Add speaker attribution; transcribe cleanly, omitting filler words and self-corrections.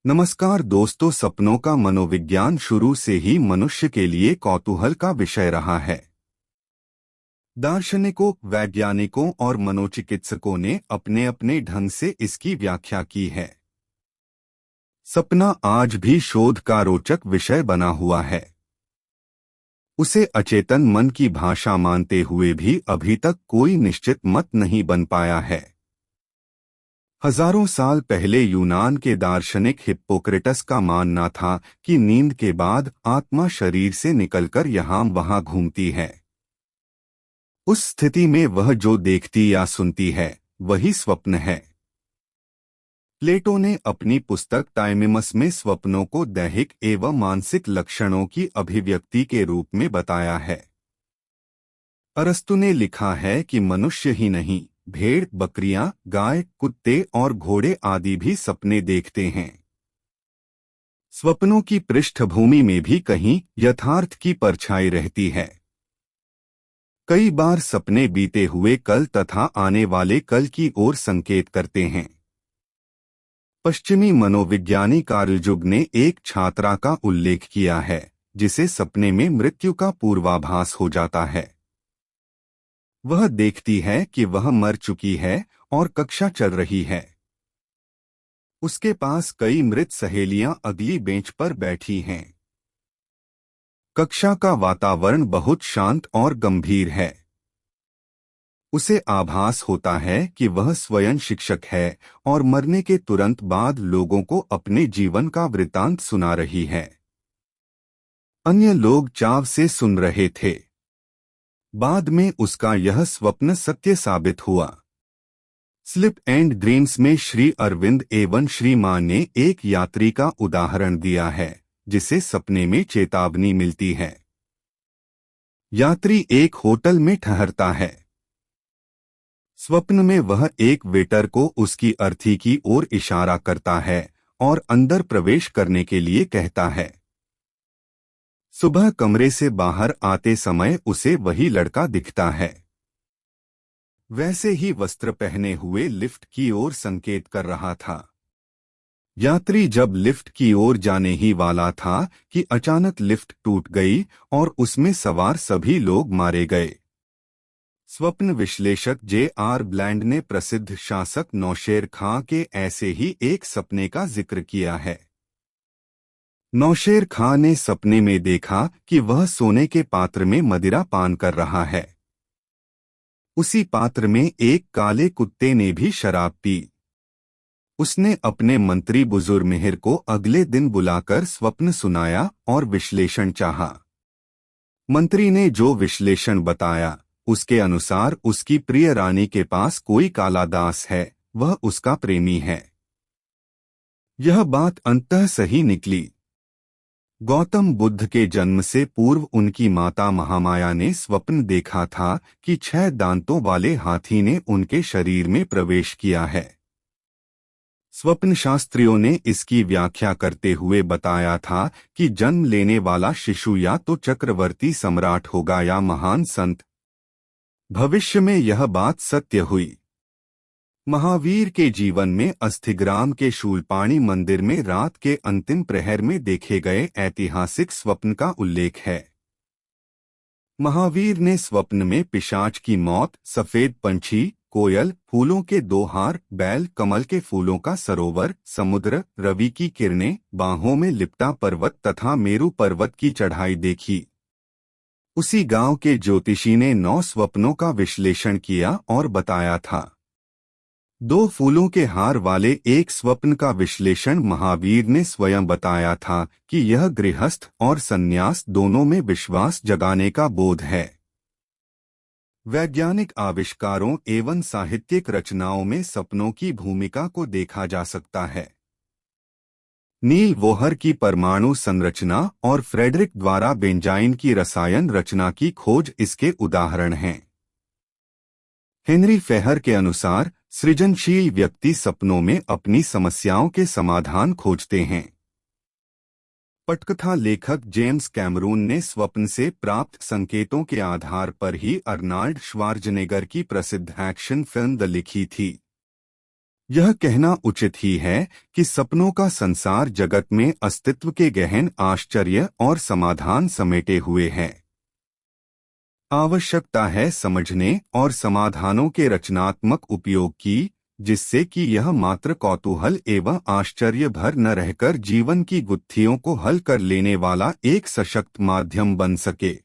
Speaker 1: नमस्कार दोस्तों, सपनों का मनोविज्ञान शुरू से ही मनुष्य के लिए कौतूहल का विषय रहा है। दार्शनिकों, वैज्ञानिकों और मनोचिकित्सकों ने अपने अपने ढंग से इसकी व्याख्या की है। सपना आज भी शोध का रोचक विषय बना हुआ है। उसे अचेतन मन की भाषा मानते हुए भी अभी तक कोई निश्चित मत नहीं बन पाया है। हजारों साल पहले यूनान के दार्शनिक हिप्पोक्रेटस का मानना था कि नींद के बाद आत्मा शरीर से निकलकर यहाँ वहाँ घूमती है। उस स्थिति में वह जो देखती या सुनती है वही स्वप्न है। प्लेटो ने अपनी पुस्तक टाइमिमस में स्वप्नों को दैहिक एवं मानसिक लक्षणों की अभिव्यक्ति के रूप में बताया है। अरस्तु ने लिखा है कि मनुष्य ही नहीं, भेड़, बकरियां, गाय, कुत्ते और घोड़े आदि भी सपने देखते हैं। स्वप्नों की पृष्ठभूमि में भी कहीं यथार्थ की परछाई रहती है। कई बार सपने बीते हुए कल तथा आने वाले कल की ओर संकेत करते हैं। पश्चिमी मनोविज्ञानी कार्ल जुग ने एक छात्रा का उल्लेख किया है जिसे सपने में मृत्यु का पूर्वाभास हो जाता है। वह देखती है कि वह मर चुकी है और कक्षा चल रही है। उसके पास कई मृत सहेलियां अगली बेंच पर बैठी हैं। कक्षा का वातावरण बहुत शांत और गंभीर है। उसे आभास होता है कि वह स्वयं शिक्षक है और मरने के तुरंत बाद लोगों को अपने जीवन का वृतांत सुना रही है। अन्य लोग चाव से सुन रहे थे। बाद में उसका यह स्वप्न सत्य साबित हुआ। स्लिप एंड ड्रीम्स में श्री अरविंद एवं श्री मान ने एक यात्री का उदाहरण दिया है जिसे सपने में चेतावनी मिलती है। यात्री एक होटल में ठहरता है। स्वप्न में वह एक वेटर को उसकी अर्थी की ओर इशारा करता है और अंदर प्रवेश करने के लिए कहता है। सुबह कमरे से बाहर आते समय उसे वही लड़का दिखता है। वैसे ही वस्त्र पहने हुए लिफ्ट की ओर संकेत कर रहा था। यात्री जब लिफ्ट की ओर जाने ही वाला था कि अचानक लिफ्ट टूट गई और उसमें सवार सभी लोग मारे गए। स्वप्न विश्लेषक J.R. ब्लैंड ने प्रसिद्ध शासक नौशेर खां के ऐसे ही एक सपने का जिक्र किया है। नौशेर खां ने सपने में देखा कि वह सोने के पात्र में मदिरा पान कर रहा है। उसी पात्र में एक काले कुत्ते ने भी शराब पी। उसने अपने मंत्री बुजुर्ग मिहिर को अगले दिन बुलाकर स्वप्न सुनाया और विश्लेषण चाहा। मंत्री ने जो विश्लेषण बताया उसके अनुसार उसकी प्रिय रानी के पास कोई काला दास है, वह उसका प्रेमी है। यह बात अंततः सही निकली। गौतम बुद्ध के जन्म से पूर्व उनकी माता महामाया ने स्वप्न देखा था कि 6 दांतों वाले हाथी ने उनके शरीर में प्रवेश किया है। स्वप्न शास्त्रियों ने इसकी व्याख्या करते हुए बताया था कि जन्म लेने वाला शिशु या तो चक्रवर्ती सम्राट होगा या महान संत। भविष्य में यह बात सत्य हुई। महावीर के जीवन में अस्थिग्राम के शूलपाणी मंदिर में रात के अंतिम प्रहर में देखे गए ऐतिहासिक स्वप्न का उल्लेख है। महावीर ने स्वप्न में पिशाच की मौत, सफेद पंछी, कोयल, फूलों के 2 हार, बैल, कमल के फूलों का सरोवर, समुद्र, रवि की किरणें, बाहों में लिपटा पर्वत तथा मेरु पर्वत की चढ़ाई देखी। उसी गांव के ज्योतिषी ने 9 स्वप्नों का विश्लेषण किया और बताया था। 2 फूलों के हार वाले एक स्वप्न का विश्लेषण महावीर ने स्वयं बताया था कि यह गृहस्थ और संन्यास दोनों में विश्वास जगाने का बोध है। वैज्ञानिक आविष्कारों एवं साहित्यिक रचनाओं में सपनों की भूमिका को देखा जा सकता है। नील वोहर की परमाणु संरचना और फ्रेडरिक द्वारा बेंजाइन की रसायन रचना की खोज इसके उदाहरण हैं। हेनरी फेहर के अनुसार सृजनशील व्यक्ति सपनों में अपनी समस्याओं के समाधान खोजते हैं। पटकथा लेखक जेम्स कैमरून ने स्वप्न से प्राप्त संकेतों के आधार पर ही अर्नाल्ड श्वार्ज़नेगर की प्रसिद्ध एक्शन फिल्म द लिखी थी। यह कहना उचित ही है कि सपनों का संसार जगत में अस्तित्व के गहन आश्चर्य और समाधान समेटे हुए है। आवश्यकता है समझने और समाधानों के रचनात्मक उपयोग की, जिससे कि यह मात्र कौतूहल एवं आश्चर्य भर न रहकर जीवन की गुत्थियों को हल कर लेने वाला एक सशक्त माध्यम बन सके।